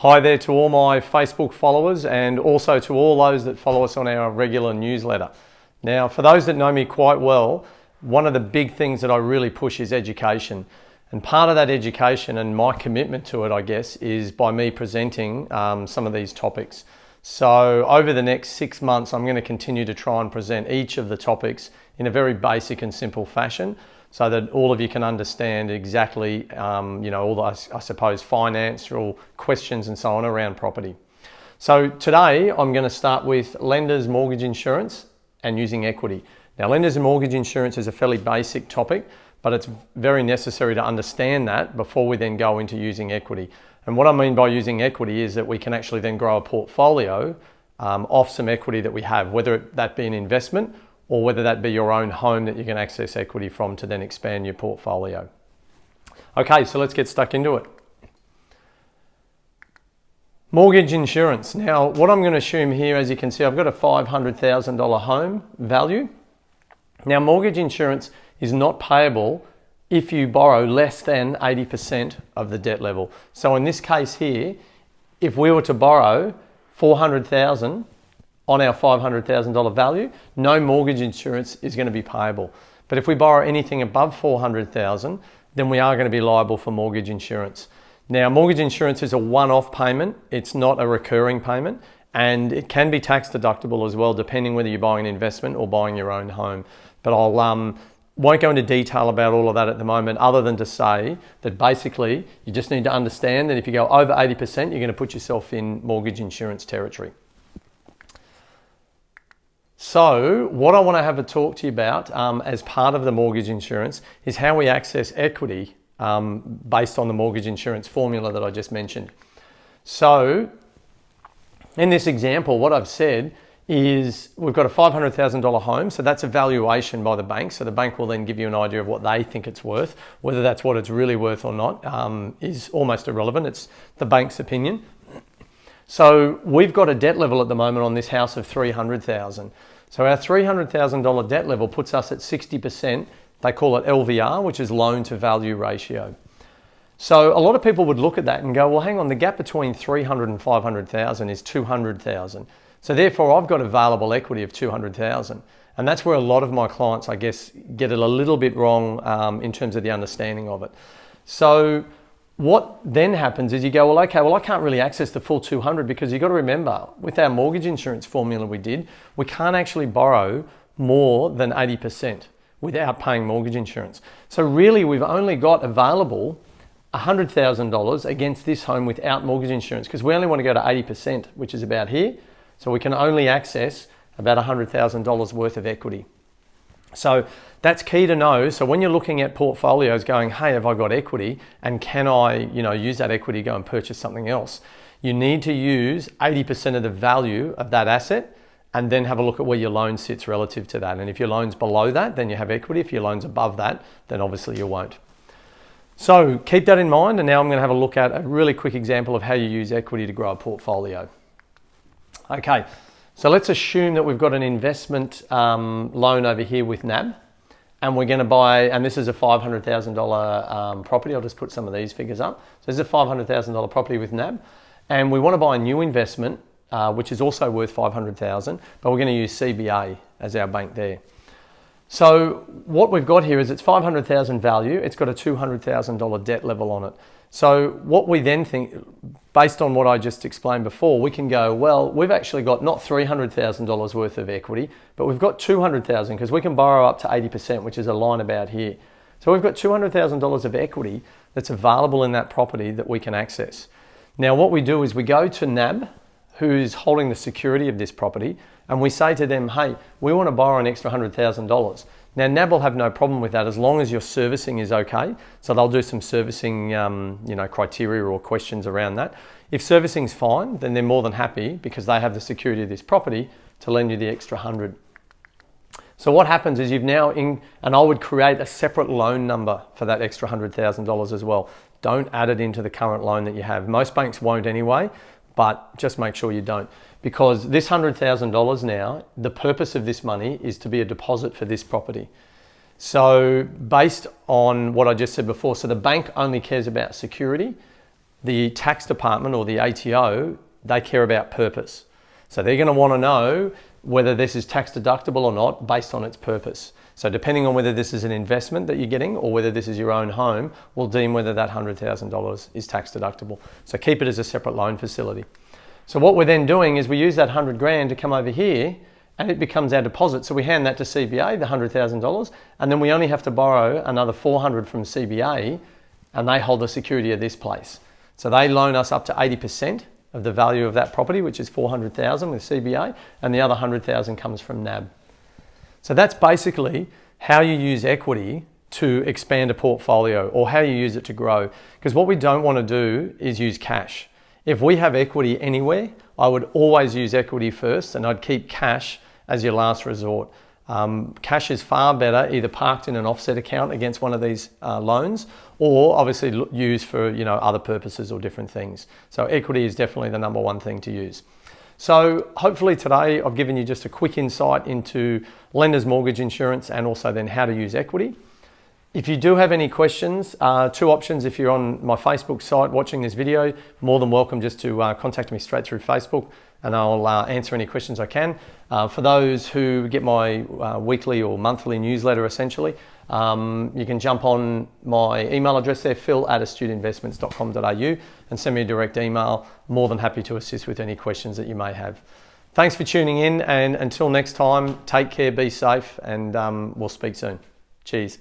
Hi there to all my Facebook followers and also to all those that follow us on our regular newsletter. Now, for those that know me quite well, one of the big things that I really push is education. And part of that education and my commitment to it, I guess, is by me presenting some of these topics. So over the next 6 months, I'm going to continue to try and present each of the topics in a very basic and simple fashion, so that all of you can understand exactly, all the, I suppose, financial questions and so on around property. So today I'm going to start with lenders mortgage insurance and using equity. Now, lenders and mortgage insurance is a fairly basic topic, but it's very necessary to understand that before we then go into using equity. And what I mean by using equity is that we can actually then grow a portfolio off some equity that we have, whether that be an investment or whether that be your own home that you can access equity from to then expand your portfolio. Okay, so let's get stuck into it. Mortgage insurance. Now, what I'm going to assume here, as you can see, I've got a $500,000 home value. Now, mortgage insurance is not payable if you borrow less than 80% of the debt level. So in this case here, if we were to borrow $400,000 on our $500,000 value, no mortgage insurance is going to be payable. But if we borrow anything above $400,000, then we are going to be liable for mortgage insurance. Now, mortgage insurance is a one-off payment. It's not a recurring payment, and it can be tax deductible as well, depending whether you're buying an investment or buying your own home. But I won't go into detail about all of that at the moment, other than to say that basically you just need to understand that if you go over 80%, you're going to put yourself in mortgage insurance territory. So what I want to have a talk to you about as part of the mortgage insurance is how we access equity based on the mortgage insurance formula that I just mentioned. So in this example, what I've said is we've got a $500,000 home, so that's a valuation by the bank. So the bank will then give you an idea of what they think it's worth. Whether that's what it's really worth or not is almost irrelevant. It's the bank's opinion. So we've got a debt level at the moment on this house of $300,000. So our $300,000 debt level puts us at 60%. They call it LVR, which is loan to value ratio. So a lot of people would look at that and go, well, hang on, the gap between 300 and 500,000 is 200,000. So therefore I've got available equity of 200,000. And that's where a lot of my clients, I guess, get it a little bit wrong in terms of the understanding of it. So what then happens is you go, well, okay, well, I can't really access the full 200 because you've got to remember, with our mortgage insurance formula we can't actually borrow more than 80% without paying mortgage insurance. So really, we've only got available $100,000 against this home without mortgage insurance because we only want to go to 80%, which is about here. So we can only access about $100,000 worth of equity. So that's key to know. So when you're looking at portfolios going, hey, have I got equity and can I, use that equity to go and purchase something else? You need to use 80% of the value of that asset and then have a look at where your loan sits relative to that. And if your loan's below that, then you have equity. If your loan's above that, then obviously you won't. So keep that in mind. And now I'm going to have a look at a really quick example of how you use equity to grow a portfolio. Okay. So let's assume that we've got an investment loan over here with NAB and we're going to buy, and this is a $500,000 property. I'll just put some of these figures up. So this is a $500,000 property with NAB and we want to buy a new investment which is also worth $500,000, but we're going to use CBA as our bank there. So what we've got here is it's $500,000 value. It's got a $200,000 debt level on it. So what we then think, based on what I just explained before, we can go, well, we've actually got not $300,000 worth of equity, but we've got $200,000 because we can borrow up to 80%, which is a line about here. So we've got $200,000 of equity that's available in that property that we can access. Now what we do is we go to NAB, who's holding the security of this property, and we say to them, hey, we want to borrow an extra $100,000. Now, NAB will have no problem with that as long as your servicing is okay. So they'll do some servicing, criteria or questions around that. If servicing's fine, then they're more than happy because they have the security of this property to lend you the extra 100. So what happens is and I would create a separate loan number for that extra $100,000 as well. Don't add it into the current loan that you have. Most banks won't anyway, but just make sure you don't. Because this $100,000 now, the purpose of this money is to be a deposit for this property. So based on what I just said before, so the bank only cares about security. the tax department or the ATO, they care about purpose. So they're going to want to know whether this is tax deductible or not based on its purpose. So depending on whether this is an investment that you're getting or whether this is your own home, will deem whether that $100,000 is tax deductible. So keep it as a separate loan facility. So what we're then doing is we use that 100 grand to come over here and it becomes our deposit. So we hand that to CBA, the $100,000, and then we only have to borrow another 400 from CBA and they hold the security of this place. So they loan us up to 80% of the value of that property, which is 400,000 with CBA, and the other 100,000 comes from NAB. So that's basically how you use equity to expand a portfolio or how you use it to grow. Because what we don't want to do is use cash. If we have equity anywhere, I would always use equity first and I'd keep cash as your last resort. Cash is far better either parked in an offset account against one of these loans or obviously used for other purposes or different things. So equity is definitely the number one thing to use. So hopefully today I've given you just a quick insight into lender's mortgage insurance and also then how to use equity. If you do have any questions, two options. If you're on my Facebook site watching this video, more than welcome just to contact me straight through Facebook and I'll answer any questions I can. For those who get my weekly or monthly newsletter essentially, you can jump on my email address there, phil@astutinvestments.com.au and send me a direct email. More than happy to assist with any questions that you may have. Thanks for tuning in and until next time, take care, be safe and we'll speak soon. Cheers.